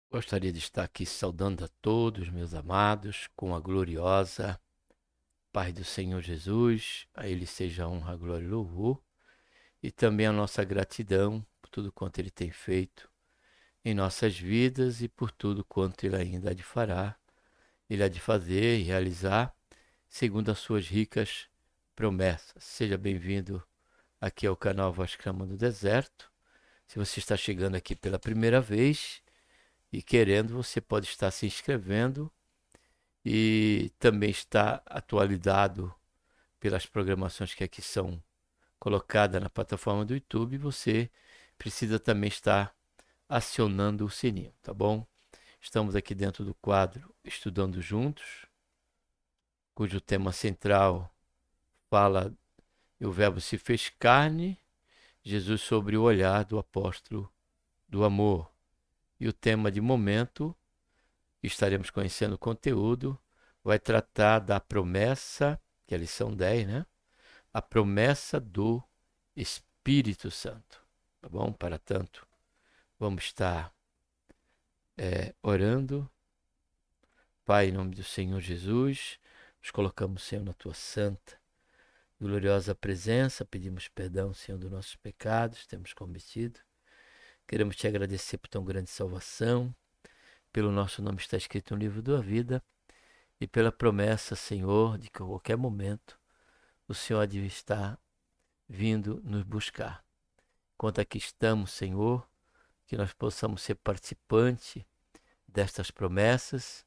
Gostaria de estar aqui saudando a todos, meus amados, com a gloriosa paz do Senhor Jesus. A Ele seja a honra, a glória e louvor. E também a nossa gratidão por tudo quanto Ele tem feito em nossas vidas e por tudo quanto Ele ainda há de fará. Ele há de fazer e realizar segundo as suas ricas promessas. Seja bem-vindo aqui ao canal Voz Clama do Deserto. Se você está chegando aqui pela primeira vez e querendo, você pode estar se inscrevendo e também está atualizado pelas programações que aqui são colocadas na plataforma do YouTube. Você precisa também estar acionando o sininho, tá bom? Estamos aqui dentro do quadro Estudando Juntos, cujo tema central fala e o Verbo se fez carne, Jesus sobre o olhar do apóstolo do amor. E o tema de momento, estaremos conhecendo o conteúdo, vai tratar da promessa, que é a lição 10, né? A promessa do Espírito Santo. Tá bom? Para tanto, vamos estar orando. Pai, em nome do Senhor Jesus, nos colocamos, Senhor, na tua santa, gloriosa presença. Pedimos perdão, Senhor, dos nossos pecados, temos cometido. Queremos te agradecer por tão grande salvação, pelo nosso nome está escrito no livro da vida e pela promessa, Senhor, de que a qualquer momento o Senhor há de estar vindo nos buscar. Enquanto aqui estamos, Senhor, que nós possamos ser participantes destas promessas,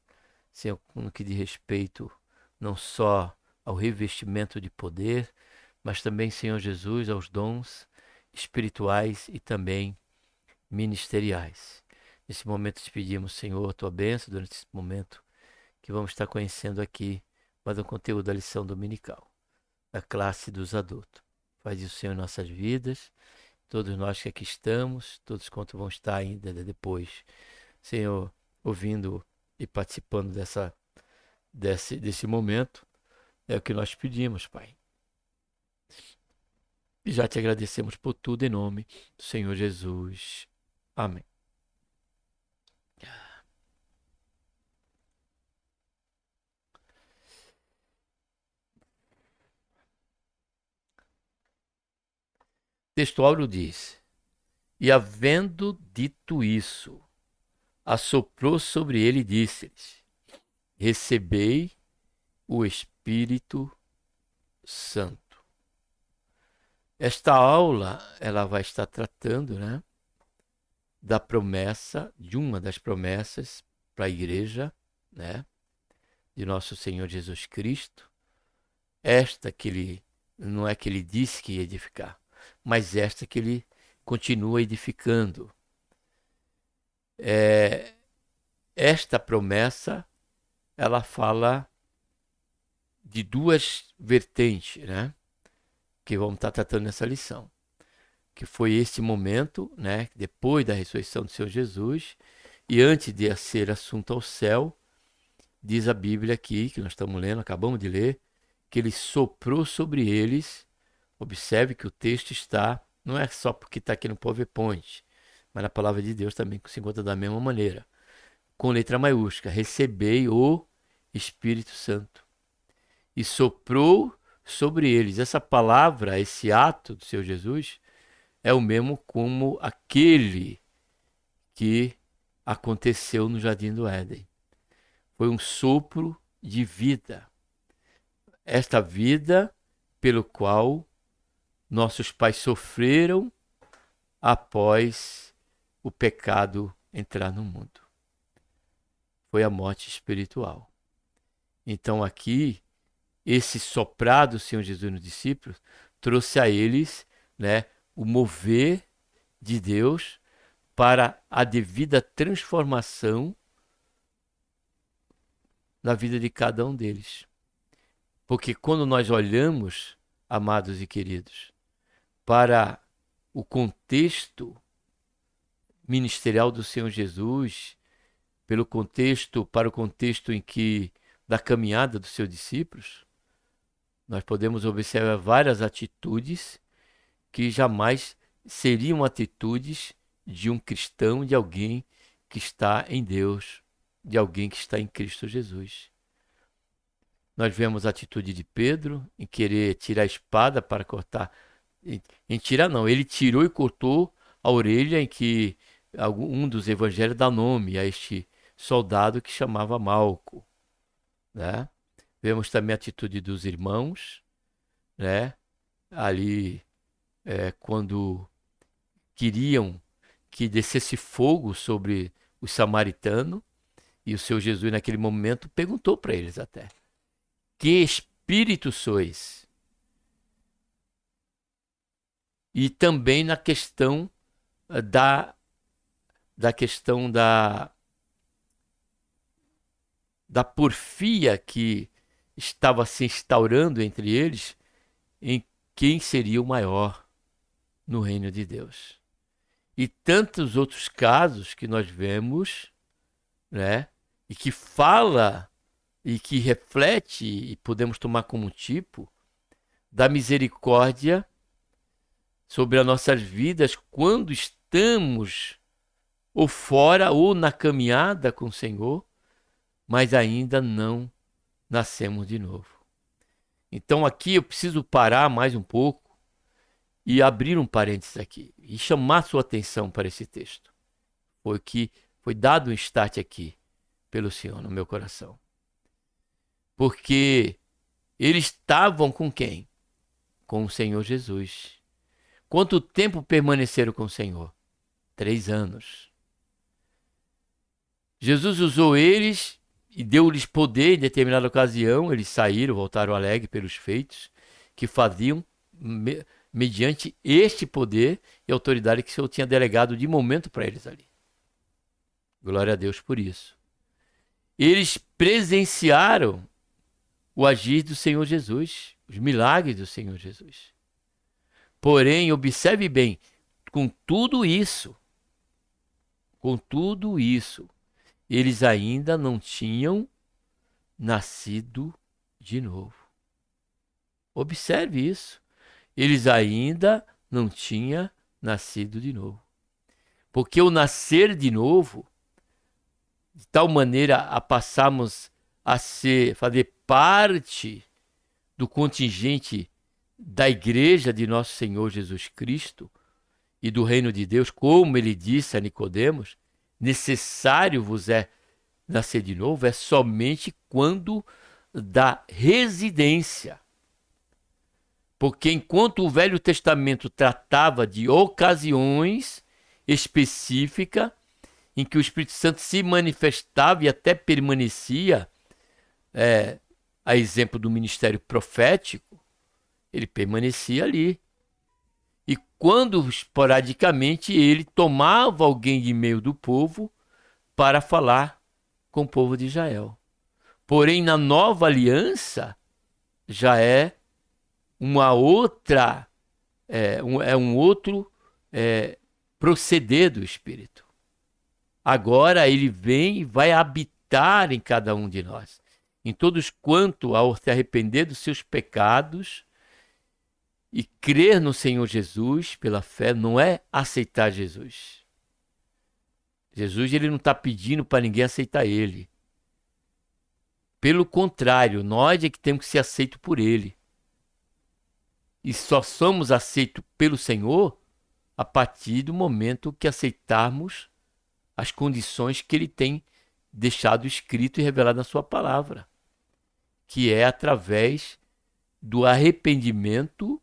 Senhor, no que diz respeito não só ao revestimento de poder, mas também, Senhor Jesus, aos dons espirituais e também ministeriais. Nesse momento te pedimos, Senhor, a tua bênção durante esse momento que vamos estar conhecendo aqui mais um conteúdo da lição dominical, da classe dos adultos. Faz isso, Senhor, em nossas vidas, todos nós que aqui estamos, todos quanto vão estar ainda depois, Senhor, ouvindo e participando desse momento, é o que nós pedimos, Pai. E já te agradecemos por tudo em nome do Senhor Jesus. Amém. O texto áureo diz: E havendo dito isso, assoprou sobre ele e disse-lhes: Recebei o Espírito Santo. Esta aula ela vai estar tratando, né, da promessa, de uma das promessas para a igreja, né, de nosso Senhor Jesus Cristo. Esta que ele, não é que ele disse que ia edificar, mas esta que ele continua edificando. Esta promessa, ela fala de duas vertentes, né, que vamos estar tratando nessa lição. Que foi esse momento, né, depois da ressurreição do Senhor Jesus, e antes de ser assunto ao céu, diz a Bíblia aqui, que nós estamos lendo, acabamos de ler, que ele soprou sobre eles. Observe que o texto está, não é só porque está aqui no PowerPoint, mas na palavra de Deus também se encontra da mesma maneira, com letra maiúscula: recebei o Espírito Santo. E soprou sobre eles. Essa palavra, esse ato do Senhor Jesus, é o mesmo como aquele que aconteceu no Jardim do Éden. Foi um sopro de vida. Esta vida pelo qual nossos pais sofreram após o pecado entrar no mundo. Foi a morte espiritual. Então aqui, esse soprado do Senhor Jesus nos discípulos trouxe a eles, né, o mover de Deus para a devida transformação na vida de cada um deles. Porque quando nós olhamos, amados e queridos, para o contexto ministerial do Senhor Jesus, para o contexto em que da caminhada dos seus discípulos, nós podemos observar várias atitudes que jamais seriam atitudes de um cristão, de alguém que está em Deus, de alguém que está em Cristo Jesus. Nós vemos a atitude de Pedro em querer tirar a espada para cortar. Em tirar não, ele tirou e cortou a orelha em que um dos evangelhos dá nome a este soldado que chamava Malco, né? Vemos também a atitude dos irmãos, né? Ali, quando queriam que descesse fogo sobre o samaritano, e o seu Jesus naquele momento perguntou para eles até: que espírito sois? E também na questão da questão da porfia que estava se instaurando entre eles, em quem seria o maior no reino de Deus. E tantos outros casos que nós vemos, né? E que fala e que reflete, e podemos tomar como tipo, da misericórdia sobre as nossas vidas quando estamos ou fora ou na caminhada com o Senhor, mas ainda não nascemos de novo. Então aqui eu preciso parar mais um pouco e abrir um parênteses aqui e chamar sua atenção para esse texto. Foi que foi dado um start aqui pelo Senhor no meu coração. Porque eles estavam com quem? Com o Senhor Jesus. Quanto tempo permaneceram com o Senhor? 3 anos. Jesus usou eles e deu-lhes poder em determinada ocasião. Eles saíram, voltaram alegres pelos feitos que faziam mediante este poder e autoridade que o Senhor tinha delegado de momento para eles ali. Glória a Deus por isso. Eles presenciaram o agir do Senhor Jesus, os milagres do Senhor Jesus. Porém, observe bem, com tudo isso, eles ainda não tinham nascido de novo. Observe isso. Eles ainda não tinham nascido de novo. Porque o nascer de novo, de tal maneira a passarmos a fazer parte do contingente da igreja de nosso Senhor Jesus Cristo e do reino de Deus, como ele disse a Nicodemos, necessário vos é nascer de novo, é somente quando da residência. Porque enquanto o Velho Testamento tratava de ocasiões específicas em que o Espírito Santo se manifestava e até permanecia, a exemplo do ministério profético, ele permanecia ali. E quando esporadicamente ele tomava alguém de meio do povo para falar com o povo de Israel. Porém, na nova aliança já é uma outra, um outro proceder do Espírito. Agora ele vem e vai habitar em cada um de nós. Em todos quanto ao se arrepender dos seus pecados e crer no Senhor Jesus pela fé, não é aceitar Jesus. Jesus ele não está pedindo para ninguém aceitar ele. Pelo contrário, nós é que temos que ser aceitos por ele. E só somos aceitos pelo Senhor a partir do momento que aceitarmos as condições que ele tem deixado escrito e revelado na sua palavra, que é através do arrependimento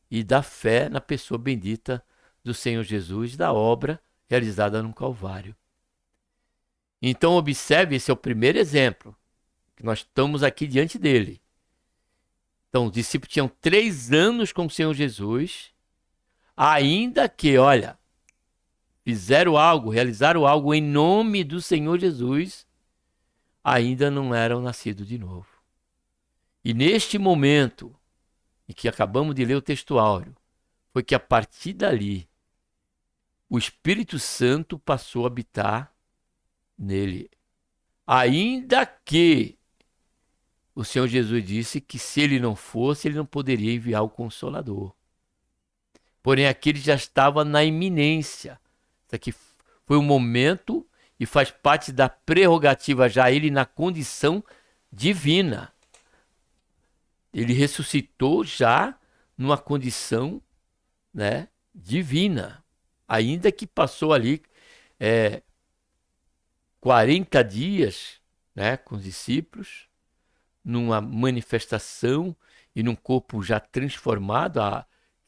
e da fé na pessoa bendita do Senhor Jesus, da obra realizada no Calvário. Então observe, esse é o primeiro exemplo, que nós estamos aqui diante dele. Então os discípulos tinham 3 anos com o Senhor Jesus, ainda que, olha, fizeram algo, realizaram algo em nome do Senhor Jesus, ainda não eram nascidos de novo. E neste momento, em que acabamos de ler o texto áureo, foi que a partir dali, o Espírito Santo passou a habitar nele. Ainda que o Senhor Jesus disse que se ele não fosse, ele não poderia enviar o Consolador. Porém, aquele já estava na iminência. Isso aqui foi um momento e faz parte da prerrogativa já ele na condição divina. Ele ressuscitou já numa condição, né, divina, ainda que passou ali 40 dias, né, com os discípulos, numa manifestação e num corpo já transformado,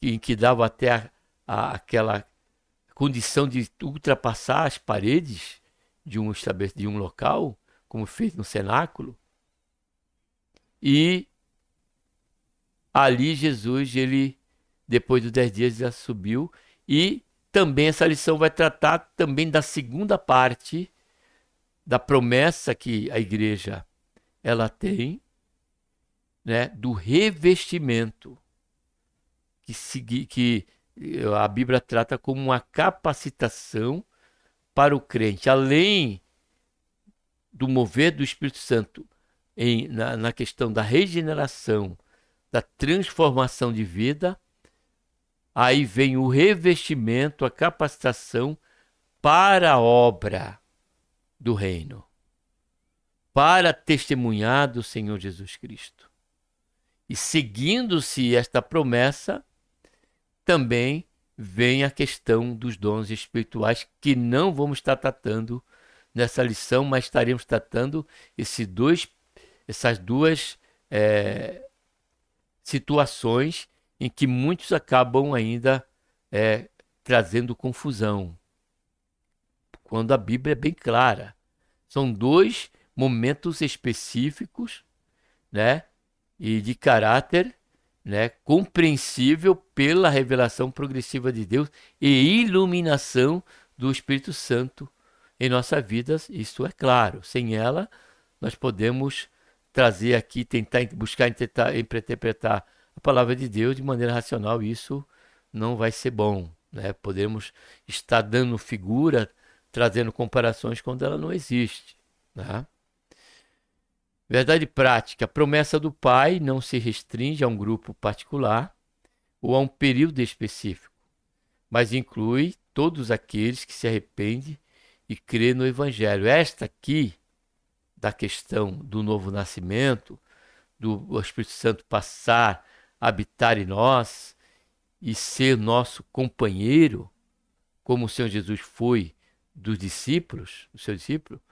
em que dava até aquela condição de ultrapassar as paredes de um local, como fez no cenáculo. E ali Jesus, ele, depois dos 10 dias, já subiu. E também essa lição vai tratar também da segunda parte da promessa que a igreja ela tem, né, do revestimento, que a Bíblia trata como uma capacitação para o crente, além do mover do Espírito Santo na questão da regeneração, da transformação de vida. Aí vem o revestimento, a capacitação para a obra do reino, para testemunhar do Senhor Jesus Cristo. E seguindo-se esta promessa, também vem a questão dos dons espirituais, que não vamos estar tratando nessa lição, mas estaremos tratando essas duas situações em que muitos acabam ainda trazendo confusão, quando a Bíblia é bem clara. São dois momentos específicos, né, e de caráter, né, compreensível pela revelação progressiva de Deus e iluminação do Espírito Santo em nossa vida. Isso é claro. Sem ela, nós podemos trazer aqui, tentar interpretar a palavra de Deus de maneira racional. Isso não vai ser bom, né? Podemos estar dando figura, trazendo comparações quando ela não existe, né? Verdade prática: a promessa do Pai não se restringe a um grupo particular ou a um período específico, mas inclui todos aqueles que se arrependem e crê no Evangelho. Esta aqui, da questão do novo nascimento, do Espírito Santo passar a habitar em nós e ser nosso companheiro, como o Senhor Jesus foi dos discípulos, do seu discípulo,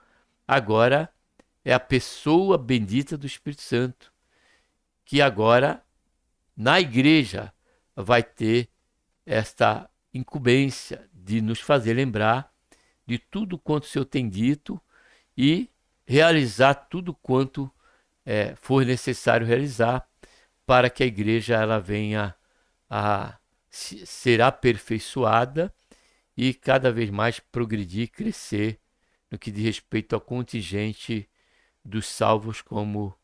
agora é a pessoa bendita do Espírito Santo, que agora, na igreja, vai ter esta incumbência de nos fazer lembrar de tudo quanto o Senhor tem dito e realizar tudo quanto for necessário realizar para que a igreja ela venha a ser aperfeiçoada e cada vez mais progredir, crescer no que diz respeito ao contingente dos salvos, como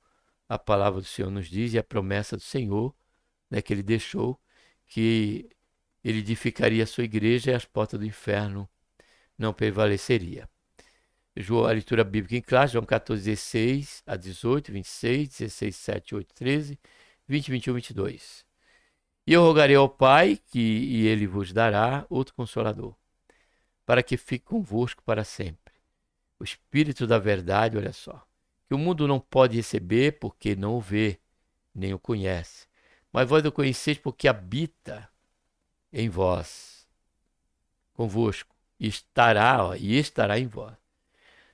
a palavra do Senhor nos diz, e a promessa do Senhor, né, que ele deixou, que ele edificaria a sua igreja e as portas do inferno não prevaleceria. A leitura bíblica em classe, João 14, 16 a 18, 26, 16, 7, 8, 13, 20, 21, 22. E eu rogarei ao Pai, e ele vos dará outro Consolador, para que fique convosco para sempre. O Espírito da verdade, olha só, que o mundo não pode receber porque não o vê, nem o conhece. Mas vós o conheceis porque habita em vós, convosco, e estará em vós.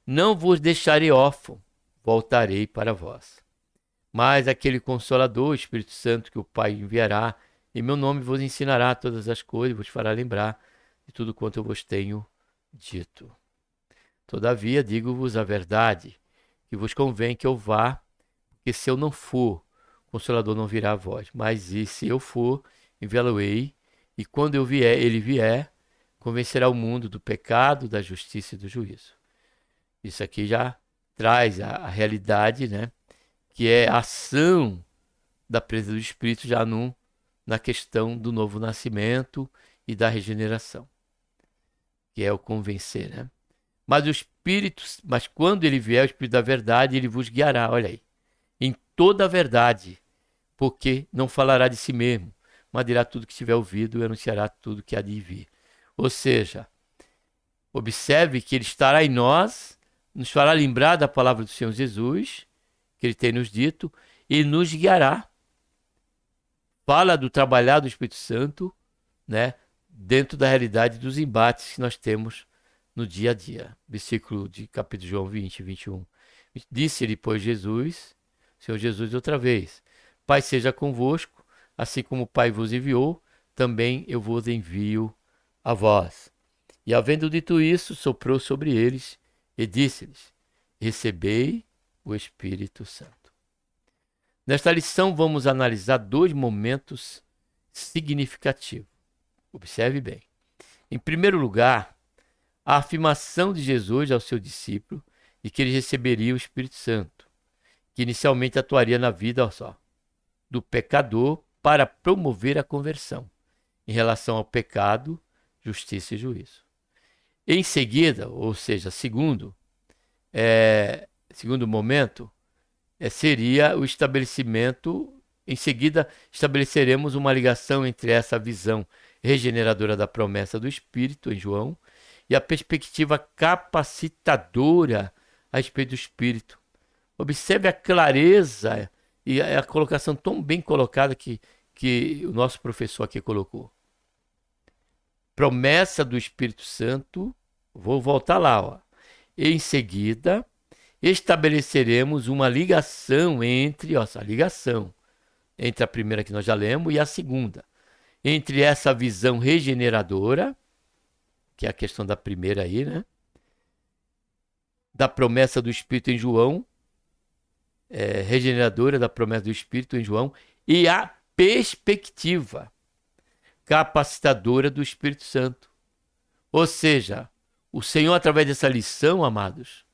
Não vos deixarei órfão, voltarei para vós. Mas aquele Consolador, o Espírito Santo, que o Pai enviará, em meu nome vos ensinará todas as coisas, vos fará lembrar de tudo quanto eu vos tenho dito. Todavia, digo-vos a verdade, que vos convém que eu vá, porque se eu não for, o Consolador não virá a vós. Mas e se eu for, enviá-lo-ei, e quando ele vier, convencerá o mundo do pecado, da justiça e do juízo. Isso aqui já traz a realidade, né? Que é a ação da presença do Espírito já na questão do novo nascimento e da regeneração, que é o convencer, né? Mas quando ele vier, o Espírito da verdade, ele vos guiará, olha aí, em toda a verdade, porque não falará de si mesmo, mas dirá tudo que tiver ouvido e anunciará tudo que há de vir. Ou seja, Observe que ele estará em nós, nos fará lembrar da palavra do Senhor Jesus, que ele tem nos dito, e nos guiará. Fala do trabalhar do Espírito Santo, né, dentro da realidade dos embates que nós temos no dia a dia. Versículo de capítulo João 20, 21. Disse-lhe, pois, Jesus, Senhor Jesus, outra vez: Pai seja convosco, assim como o Pai vos enviou, também eu vos envio a vós. E havendo dito isso, soprou sobre eles e disse-lhes: Recebei o Espírito Santo. Nesta lição vamos analisar dois momentos significativos. Observe bem. Em primeiro lugar, a afirmação de Jesus ao seu discípulo de que ele receberia o Espírito Santo, que inicialmente atuaria na vida, olha só, do pecador para promover a conversão em relação ao pecado, justiça e juízo. Em seguida, ou seja, segundo momento, seria o estabelecimento. Em seguida, estabeleceremos uma ligação entre essa visão regeneradora da promessa do Espírito, em João, e a perspectiva capacitadora a respeito do Espírito. Observe a clareza e a colocação tão bem colocada que o nosso professor aqui colocou. Promessa do Espírito Santo, vou voltar lá, ó. Em seguida, estabeleceremos uma ligação entre, ó, a ligação entre a primeira que nós já lemos e a segunda, entre essa visão regeneradora, que é a questão da primeira aí, né? Da promessa do Espírito em João, regeneradora da promessa do Espírito em João, e a perspectiva capacitadora do Espírito Santo. Ou seja, o Senhor, através dessa lição, amados,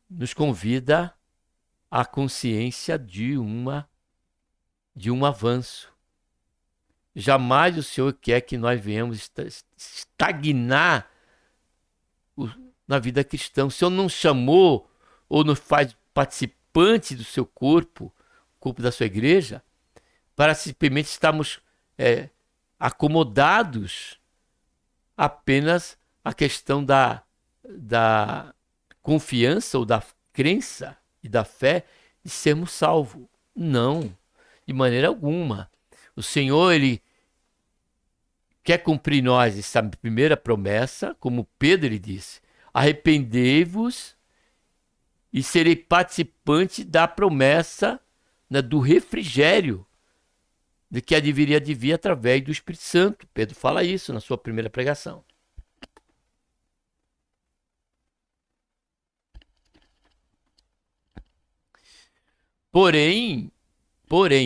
nos convida à consciência de um avanço. Jamais o Senhor quer que nós venhamos estagnar na vida cristã. O Senhor não chamou ou nos faz participante do seu corpo, corpo da sua igreja, para simplesmente estarmos acomodados apenas à questão da confiança ou da crença e da fé de sermos salvos. Não, de maneira alguma. O Senhor, ele quer cumprir em nós essa primeira promessa, como Pedro ele disse: arrependei-vos e serei participante da promessa, né, do refrigério de que deveria vir através do Espírito Santo. Pedro fala isso na sua primeira pregação. Porém,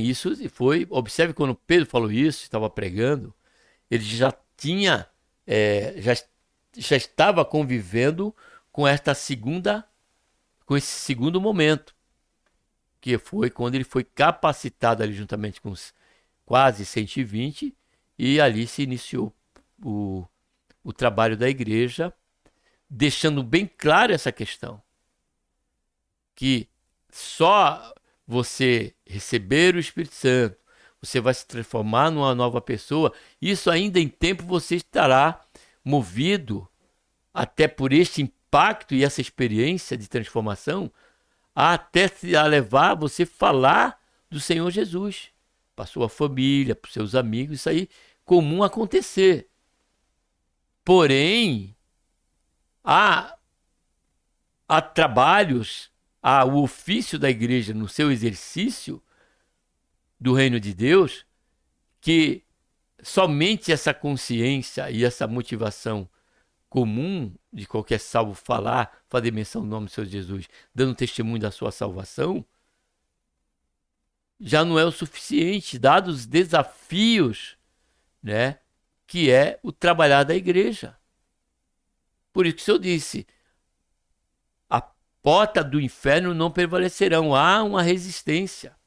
isso foi, observe quando Pedro falou isso, estava pregando, ele já tinha, já estava convivendo com esse segundo momento, que foi quando ele foi capacitado ali juntamente com os quase 120, e ali se iniciou o trabalho da igreja, deixando bem claro essa questão, que só você receber o Espírito Santo, você vai se transformar numa nova pessoa. Isso ainda em tempo você estará movido, até por este impacto e essa experiência de transformação, até a levar você a falar do Senhor Jesus para sua família, para seus amigos. Isso aí comum acontecer. Porém, há trabalhos, o ofício da igreja no seu exercício do reino de Deus, que somente essa consciência e essa motivação comum de qualquer salvo fazer menção do nome do Senhor Jesus, dando testemunho da sua salvação, já não é o suficiente, dados os desafios, né, que é o trabalhar da igreja. Por isso que o Senhor disse: a porta do inferno não prevalecerão, há uma resistência.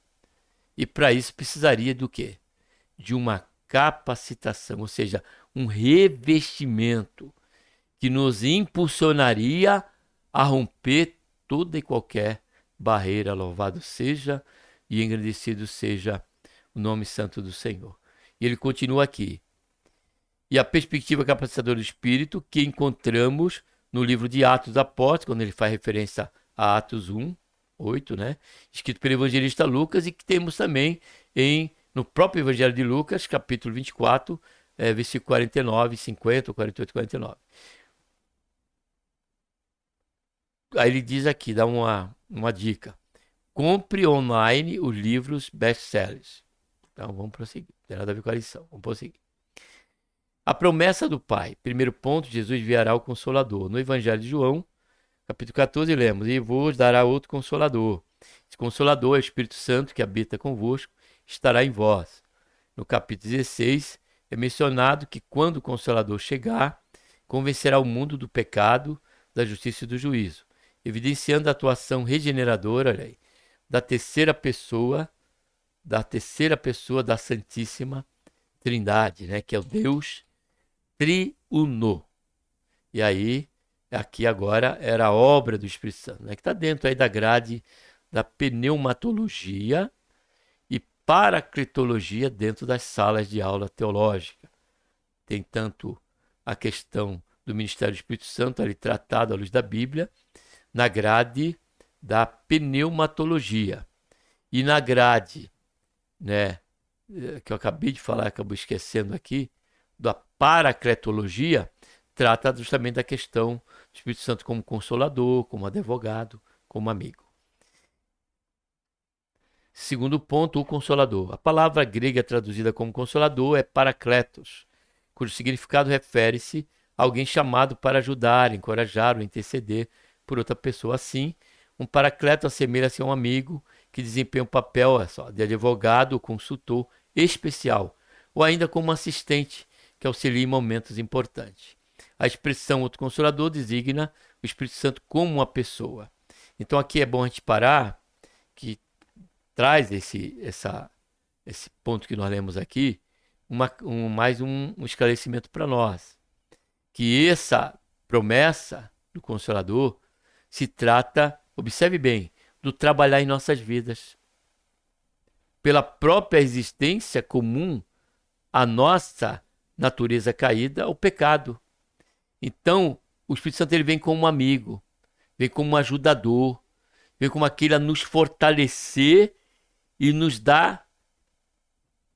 E para isso precisaria do quê? De uma capacitação, ou seja, um revestimento que nos impulsionaria a romper toda e qualquer barreira. Louvado seja e engrandecido seja o nome santo do Senhor. E ele continua aqui: e a perspectiva capacitadora do Espírito que encontramos no livro de Atos dos Apóstolos, quando ele faz referência a Atos 1, 8, né? Escrito pelo evangelista Lucas, e que temos também no próprio Evangelho de Lucas, capítulo 24, versículo 49, 50, 48, 49. Aí ele diz aqui, dá uma dica. Compre online os livros best-sellers. Então vamos prosseguir. Não tem nada a ver com a lição. Vamos prosseguir. A promessa do Pai. Primeiro ponto, Jesus enviará o Consolador. No Evangelho de João, capítulo 14, lemos: E vos dará outro Consolador. Esse Consolador é o Espírito Santo que habita convosco, estará em vós. No capítulo 16, é mencionado que quando o Consolador chegar, convencerá o mundo do pecado, da justiça e do juízo, evidenciando a atuação regeneradora, olha aí, da terceira pessoa da Santíssima Trindade, né, que é o Deus triuno. E aí, aqui agora era a obra do Espírito Santo, né, que está dentro aí da grade da pneumatologia e paracletologia dentro das salas de aula teológica. Tem tanto a questão do ministério do Espírito Santo ali tratado à luz da Bíblia, na grade da pneumatologia. E na grade, né, que eu acabei de falar, acabo esquecendo aqui, da paracletologia, trata justamente da questão do Espírito Santo como consolador, como advogado, como amigo. Segundo ponto, o consolador. A palavra grega traduzida como consolador é parakletos, cujo significado refere-se a alguém chamado para ajudar, encorajar ou interceder por outra pessoa. Assim, um paracleto assemelha-se a um amigo que desempenha um papel de advogado ou consultor especial, ou ainda como assistente que auxilia em momentos importantes. A expressão outro consolador designa o Espírito Santo como uma pessoa. Então aqui é bom a gente parar, que traz esse ponto que nós lemos aqui, mais um esclarecimento para nós. Que essa promessa do Consolador se trata, observe bem, do trabalhar em nossas vidas. Pela própria existência comum à nossa natureza caída, o pecado. Então, o Espírito Santo ele vem como um amigo, vem como um ajudador, vem como aquele a nos fortalecer e nos dar,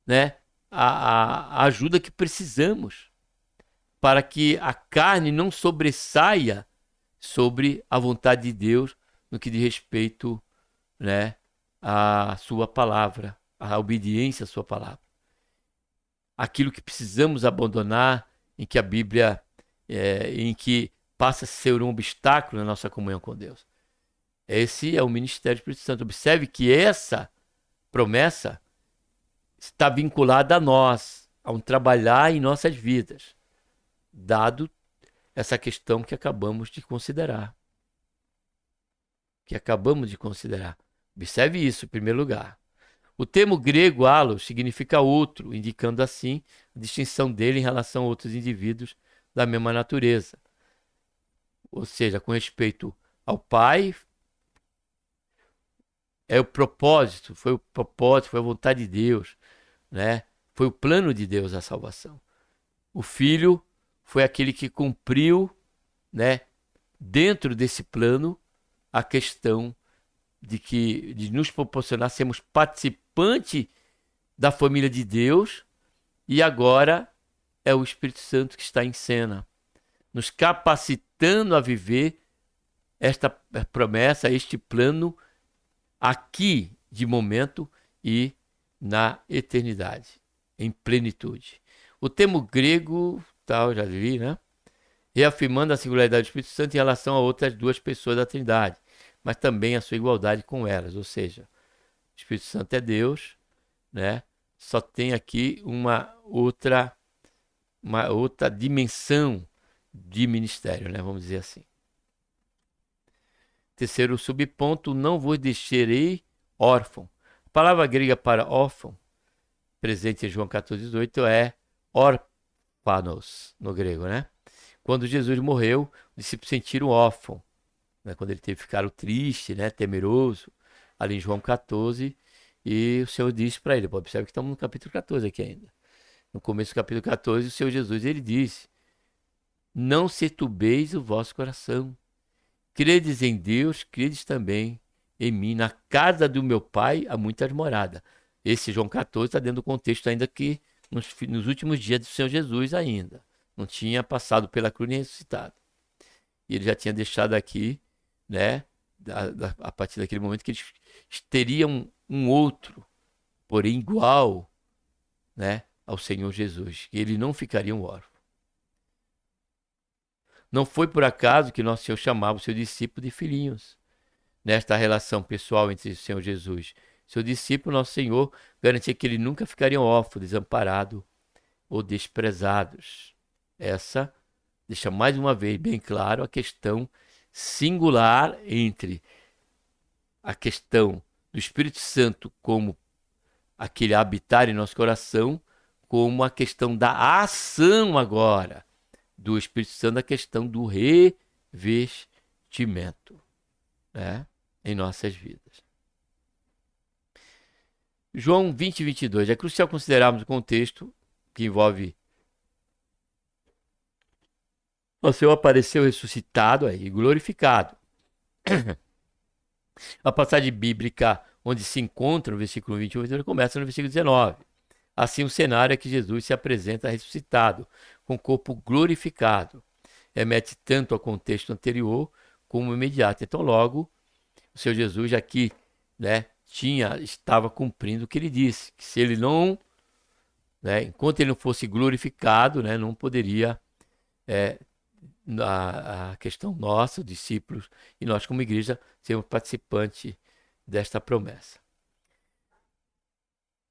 né, a ajuda que precisamos para que a carne não sobressaia sobre a vontade de Deus no que diz respeito, né, à sua palavra, à obediência à sua palavra. Aquilo que precisamos abandonar, em que a Bíblia, em que passa a ser um obstáculo na nossa comunhão com Deus. Esse é o ministério do Espírito Santo. Observe que essa promessa está vinculada a nós, a um trabalhar em nossas vidas, dado essa questão que acabamos de considerar. Observe isso, em primeiro lugar. O termo grego allos significa outro, indicando assim a distinção dele em relação a outros indivíduos da mesma natureza. Ou seja, com respeito ao Pai, foi o propósito, foi a vontade de Deus, né? Foi o plano de Deus a salvação. O Filho foi aquele que cumpriu, né, dentro desse plano, a questão de nos proporcionar sermos participantes da família de Deus, e agora é o Espírito Santo que está em cena, nos capacitando a viver esta promessa, este plano aqui de momento e na eternidade, em plenitude. O termo grego, tal, já li, né? Reafirmando a singularidade do Espírito Santo em relação a outras duas pessoas da Trindade, mas também a sua igualdade com elas. Ou seja, o Espírito Santo é Deus, né? Só tem aqui uma outra dimensão de ministério, né? Vamos dizer assim. Terceiro subponto, não vos deixarei órfão. A palavra grega para órfão, presente em João 14,18, é órfanos, no grego, né? Quando Jesus morreu, os discípulos sentiram órfão, né? Quando ele teve ficaram triste, né? Temeroso, ali em João 14, e o Senhor disse para ele, observe que estamos no capítulo 14 aqui ainda. No começo do capítulo 14, o Senhor Jesus, ele disse, não se turbeis o vosso coração. Credes em Deus, credes também em mim. Na casa do meu pai há muitas moradas. Esse João 14 está dentro do contexto ainda que nos últimos dias do Senhor Jesus ainda. Não tinha passado pela cruz nem ressuscitado. E ele já tinha deixado aqui, né, a partir daquele momento, que eles teriam um outro, porém igual, né, ao Senhor Jesus. Que ele não ficaria um órfão. Não foi por acaso que nosso Senhor chamava o seu discípulo de filhinhos. Nesta relação pessoal entre o Senhor Jesus e seu discípulo, nosso Senhor garantia que ele nunca ficariam órfãos, desamparados ou desprezados. Essa deixa mais uma vez bem claro a questão singular entre a questão do Espírito Santo como aquele habitar em nosso coração, como a questão da ação agora do Espírito Santo, a questão do revestimento, né, em nossas vidas. João 20 e 22. É crucial considerarmos o contexto que envolve o Senhor apareceu ressuscitado e glorificado. A passagem bíblica onde se encontra no versículo 21 começa no versículo 19. Assim, o cenário é que Jesus se apresenta ressuscitado, com o corpo glorificado. Remete tanto ao contexto anterior como imediato. Então, logo, o Senhor Jesus aqui, né, estava cumprindo o que ele disse, que se ele não, né, enquanto ele não fosse glorificado, né, não poderia, a questão nossa, os discípulos e nós como igreja, sermos participantes desta promessa.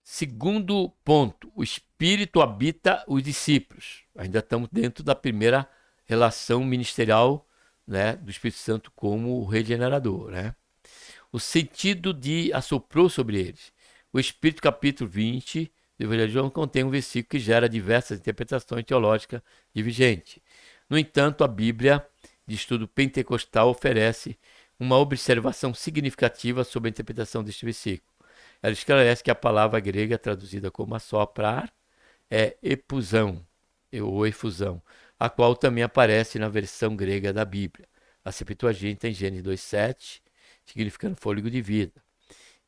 Segundo ponto, o Espírito habita os discípulos. Ainda estamos dentro da primeira relação ministerial, né, do Espírito Santo como o regenerador, né? O sentido de assoprou sobre eles. O Espírito, capítulo 20 do Evangelho de João, contém um versículo que gera diversas interpretações teológicas divergentes. No entanto, a Bíblia de estudo pentecostal oferece uma observação significativa sobre a interpretação deste versículo. Ela esclarece que a palavra grega traduzida como assoprar é epusão, ou efusão, a qual também aparece na versão grega da Bíblia. A Septuaginta em Gênesis 2:7, significando fôlego de vida.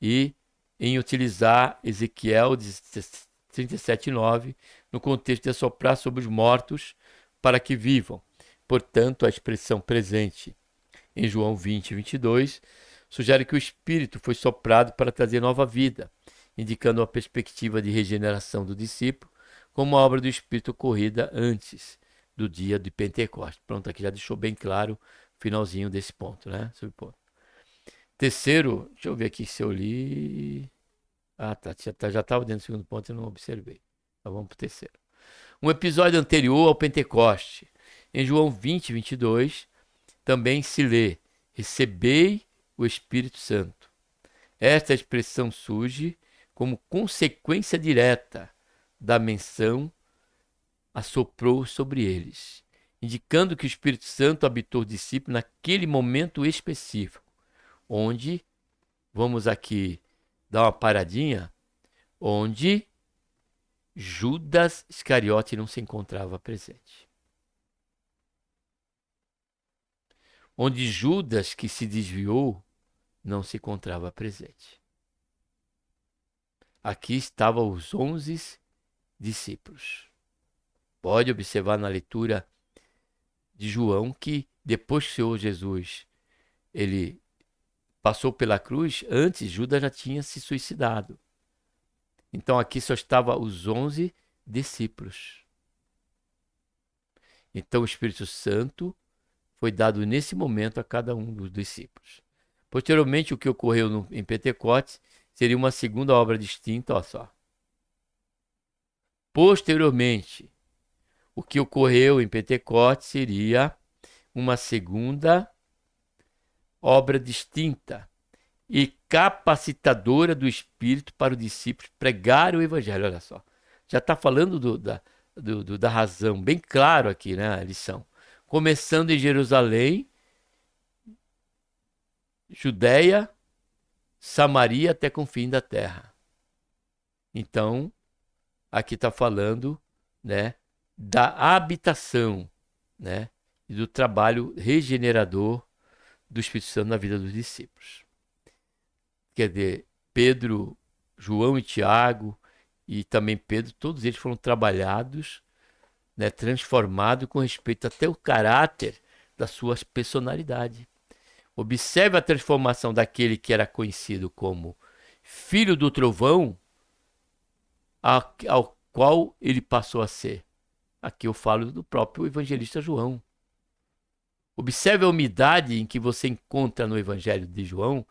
E em utilizar Ezequiel 37:9 no contexto de assoprar sobre os mortos para que vivam. Portanto, a expressão presente em João 20:22 sugere que o Espírito foi soprado para trazer nova vida, indicando uma perspectiva de regeneração do discípulo, como a obra do Espírito ocorrida antes do dia de Pentecostes. Pronto, aqui já deixou bem claro o finalzinho desse ponto, né? Terceiro, deixa eu ver aqui se eu li. Ah, tá, já estava dentro do segundo ponto e não observei. Então vamos para o terceiro. Um episódio anterior ao Pentecoste, em João 20:22, também se lê: recebei o Espírito Santo. Esta expressão surge como consequência direta da menção assoprou sobre eles, indicando que o Espírito Santo habitou o discípulo naquele momento específico, onde, vamos aqui dar uma paradinha, onde Judas Iscariote não se encontrava presente. Onde Judas, que se desviou, não se encontrava presente. Aqui estavam os 11 discípulos. Pode observar na leitura de João que depois que o Senhor Jesus ele passou pela cruz, antes Judas já tinha se suicidado. Então aqui só estavam os 11 discípulos. Então o Espírito Santo foi dado nesse momento a cada um dos discípulos. Posteriormente, o que ocorreu em Pentecostes seria uma segunda obra distinta, olha só. Posteriormente, o que ocorreu em Pentecostes seria uma segunda obra distinta e capacitadora do Espírito para os discípulos pregar o Evangelho. Olha só, já está falando da razão, bem claro aqui, né, a lição. Começando em Jerusalém, Judéia, Samaria até com o fim da terra. Então, aqui está falando, né, da habitação né? E do trabalho regenerador do Espírito Santo na vida dos discípulos. Quer dizer, Pedro, João e Tiago, e também Pedro, todos eles foram trabalhados, né, transformados com respeito até o caráter da sua personalidade. Observe a transformação daquele que era conhecido como filho do trovão, ao qual ele passou a ser. Aqui eu falo do próprio evangelista João. Observe a umidade em que você encontra no evangelho de João.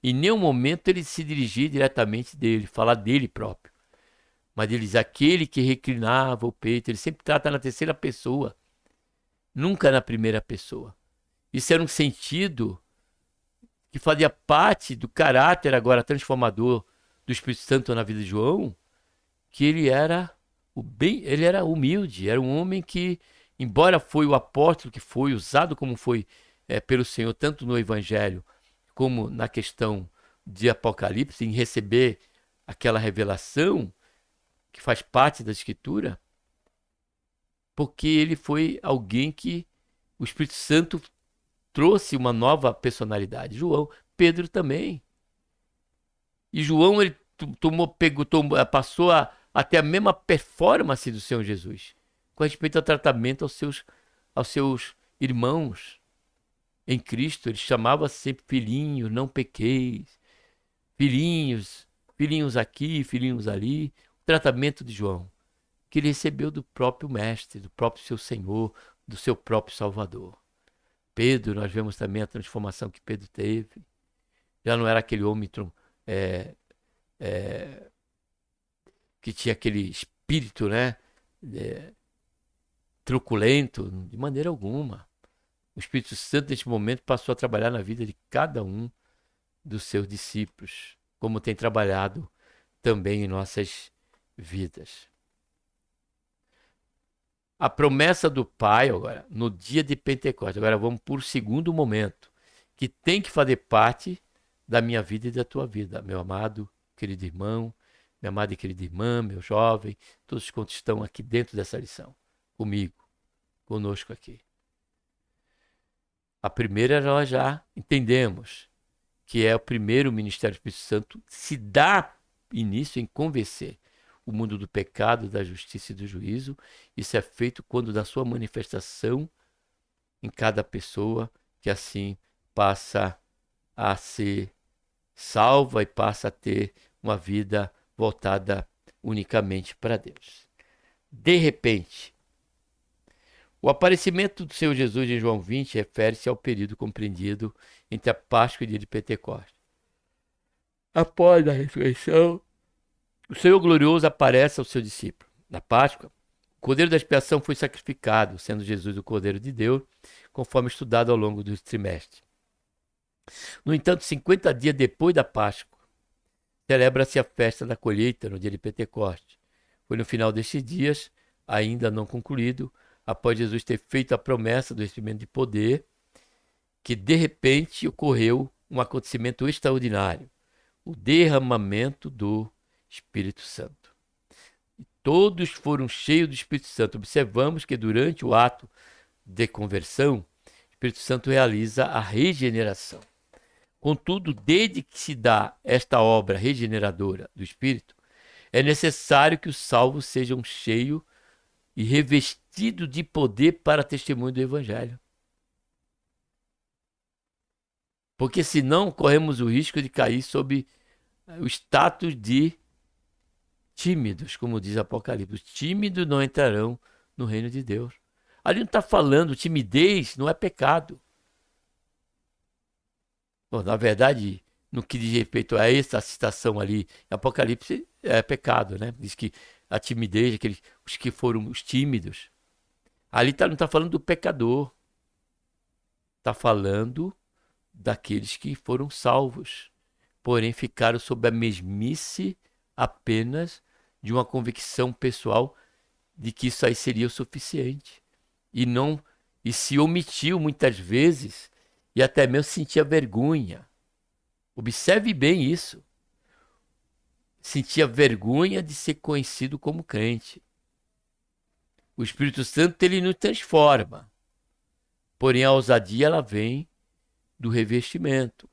Em nenhum momento ele se dirigir diretamente dele, falar dele próprio. Mas ele diz aquele que reclinava o peito. Ele sempre trata na terceira pessoa, nunca na primeira pessoa. Isso era um sentido que fazia parte do caráter agora transformador do Espírito Santo na vida de João, que ele era humilde, era um homem que, embora foi o apóstolo que foi usado como foi pelo Senhor, tanto no Evangelho como na questão de Apocalipse, em receber aquela revelação que faz parte da Escritura, porque ele foi alguém que o Espírito Santo trouxe uma nova personalidade. João, Pedro também. E João ele passou a ter a mesma performance do Senhor Jesus com respeito ao tratamento aos seus irmãos em Cristo. Ele chamava sempre filhinhos, não pequeis, filhinhos, filhinhos aqui, filhinhos ali. O tratamento de João, que ele recebeu do próprio Mestre, do próprio seu Senhor, do seu próprio Salvador. Pedro, nós vemos também a transformação que Pedro teve. Já não era aquele homem que tinha aquele espírito, né, truculento, de maneira alguma. O Espírito Santo, neste momento, passou a trabalhar na vida de cada um dos seus discípulos, como tem trabalhado também em nossas vidas. A promessa do Pai, agora, no dia de Pentecostes, agora vamos para o segundo momento, que tem que fazer parte da minha vida e da tua vida, meu amado, querido irmão, minha amada e querida irmã, meu jovem, todos quantos estão aqui dentro dessa lição, comigo, conosco aqui. A primeira nós já entendemos, que é o primeiro ministério do Espírito Santo, se dá início em convencer o mundo do pecado, da justiça e do juízo. Isso é feito quando da sua manifestação em cada pessoa, que assim passa a ser salva e passa a ter uma vida voltada unicamente para Deus. De repente, o aparecimento do Senhor Jesus em João 20 refere-se ao período compreendido entre a Páscoa e o dia de Pentecostes. Após a ressurreição, o Senhor glorioso aparece ao seu discípulo. Na Páscoa, o Cordeiro da expiação foi sacrificado, sendo Jesus o Cordeiro de Deus, conforme estudado ao longo do trimestre. No entanto, 50 dias depois da Páscoa, celebra-se a festa da colheita no dia de Pentecostes. Foi no final destes dias, ainda não concluído, após Jesus ter feito a promessa do recebimento de poder, que de repente ocorreu um acontecimento extraordinário, o derramamento do Espírito Santo. E todos foram cheios do Espírito Santo. Observamos que durante o ato de conversão, o Espírito Santo realiza a regeneração. Contudo, desde que se dá esta obra regeneradora do Espírito, é necessário que os salvos sejam cheios e revestidos de poder para testemunho do Evangelho. Porque senão corremos o risco de cair sob o status de tímidos, como diz Apocalipse. Os tímidos não entrarão no reino de Deus. Ali não está falando, timidez não é pecado. Bom, na verdade, no que diz respeito a essa citação ali, Apocalipse é pecado, né? Diz que a timidez, os que foram os tímidos. Ali não está falando do pecador. Está falando daqueles que foram salvos, porém ficaram sob a mesmice apenas de uma convicção pessoal de que isso aí seria o suficiente. E se omitiu muitas vezes e até mesmo sentia vergonha. Observe bem isso. Sentia vergonha de ser conhecido como crente. O Espírito Santo ele nos transforma. Porém, a ousadia ela vem do revestimento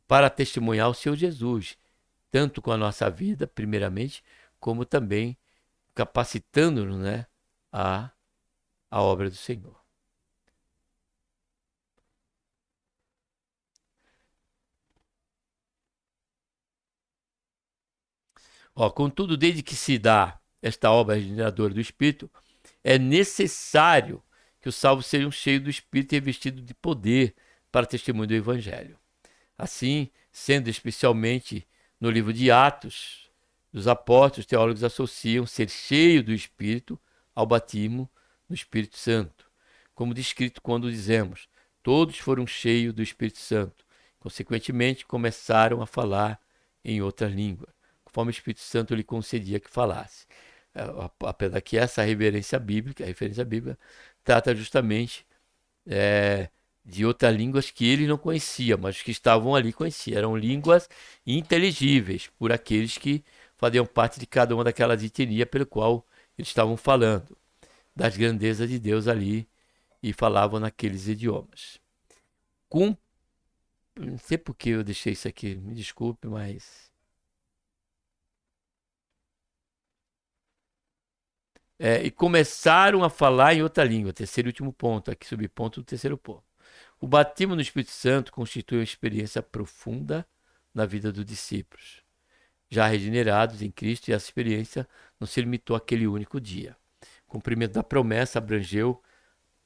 para testemunhar o Senhor Jesus, tanto com a nossa vida, primeiramente, como também capacitando-nos, né, a obra do Senhor. Ó, contudo, desde que se dá esta obra regeneradora do Espírito, é necessário que os salvos sejam cheios do Espírito e revestidos de poder para testemunho do Evangelho. Assim, sendo especialmente no livro de Atos dos Apóstolos, os teólogos associam ser cheio do Espírito ao batismo no Espírito Santo, como descrito quando dizemos: todos foram cheios do Espírito Santo. Consequentemente, começaram a falar em outra língua, conforme o Espírito Santo lhe concedia que falasse. Apesar que essa referência bíblica trata justamente de outras línguas que ele não conhecia, mas que estavam ali conheciam. Eram línguas inteligíveis por aqueles que faziam parte de cada uma daquelas etnias pelo qual eles estavam falando, das grandezas de Deus ali, e falavam naqueles idiomas. Com... Não sei por que eu deixei isso aqui, me desculpe, mas... e começaram a falar em outra língua, terceiro e último ponto, aqui subponto do terceiro ponto. O batismo no Espírito Santo constitui uma experiência profunda na vida dos discípulos, já regenerados em Cristo, e essa experiência não se limitou àquele único dia. O cumprimento da promessa abrangeu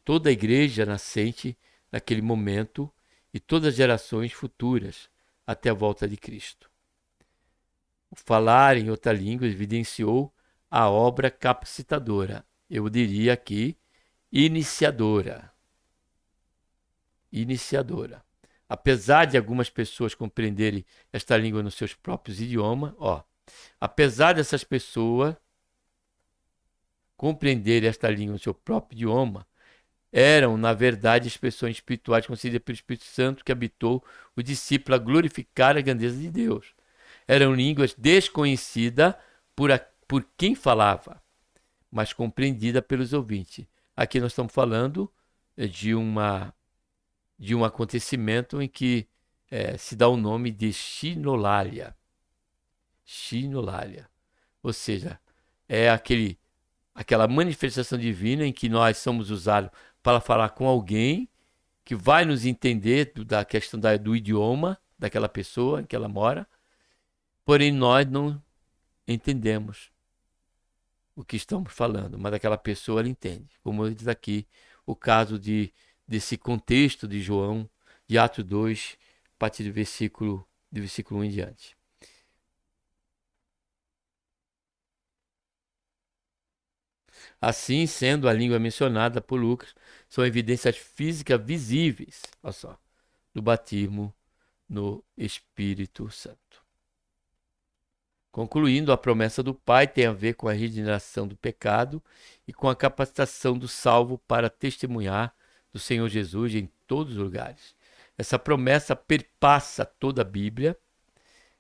toda a igreja nascente naquele momento e todas as gerações futuras até a volta de Cristo. O falar em outra língua evidenciou a obra capacitadora, eu diria aqui iniciadora. Apesar de algumas pessoas compreenderem esta língua nos seus próprios idiomas, apesar dessas pessoas compreenderem esta língua no seu próprio idioma, eram, na verdade, expressões espirituais concedidas pelo Espírito Santo que habitou o discípulo a glorificar a grandeza de Deus. Eram línguas desconhecidas por quem falava, mas compreendida pelos ouvintes. Aqui nós estamos falando de um acontecimento em que se dá o nome de Shinolalia. Shinolalia. Ou seja, é aquela manifestação divina em que nós somos usados para falar com alguém que vai nos entender da questão do idioma daquela pessoa em que ela mora, porém nós não entendemos o que estamos falando, mas aquela pessoa ela entende. Como diz aqui o caso desse contexto de João, de Atos 2, a partir do versículo 1 em diante. Assim, sendo a língua mencionada por Lucas, são evidências físicas visíveis, olha só, do batismo no Espírito Santo. Concluindo, a promessa do Pai tem a ver com a regeneração do pecado e com a capacitação do salvo para testemunhar do Senhor Jesus em todos os lugares. Essa promessa perpassa toda a Bíblia,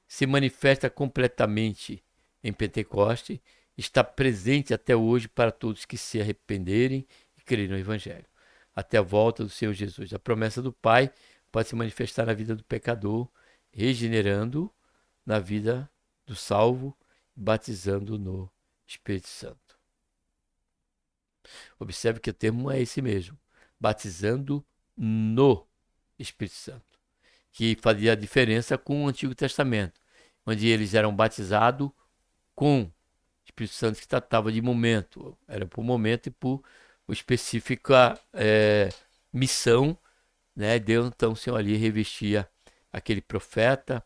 se manifesta completamente em Pentecoste, está presente até hoje para todos que se arrependerem e crerem no Evangelho, até a volta do Senhor Jesus. A promessa do Pai pode se manifestar na vida do pecador, regenerando na vida do salvo, batizando no Espírito Santo. Observe que o termo é esse mesmo, batizando no Espírito Santo, que fazia a diferença com o Antigo Testamento, onde eles eram batizados com o Espírito Santo, que tratava de momento, era por momento e por específica missão, né? Deus então, o Senhor ali revestia aquele profeta,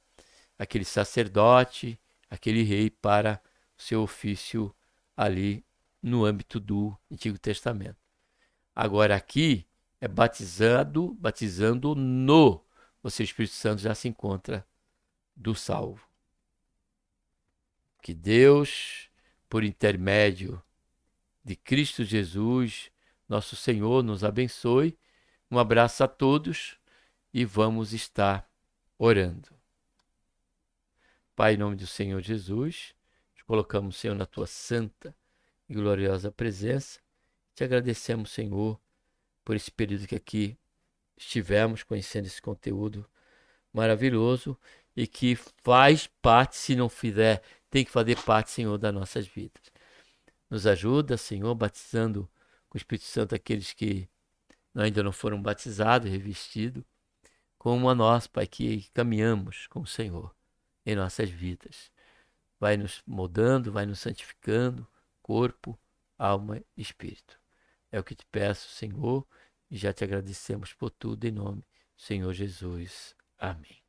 aquele sacerdote, aquele rei para o seu ofício ali no âmbito do Antigo Testamento. Agora aqui é batizando no, ou seja, o Espírito Santo já se encontra do salvo. Que Deus, por intermédio de Cristo Jesus, nosso Senhor, nos abençoe. Um abraço a todos e vamos estar orando. Pai, em nome do Senhor Jesus, te colocamos, Senhor, na tua santa e gloriosa presença. Te agradecemos, Senhor, por esse período que aqui estivermos conhecendo esse conteúdo maravilhoso e que faz parte, se não fizer, tem que fazer parte, Senhor, das nossas vidas. Nos ajuda, Senhor, batizando com o Espírito Santo aqueles que ainda não foram batizados, revestidos, como a nós, Pai, que caminhamos com o Senhor em nossas vidas. Vai nos moldando, vai nos santificando, corpo, alma e espírito. É o que te peço, Senhor, e já te agradecemos por tudo em nome do Senhor Jesus. Amém.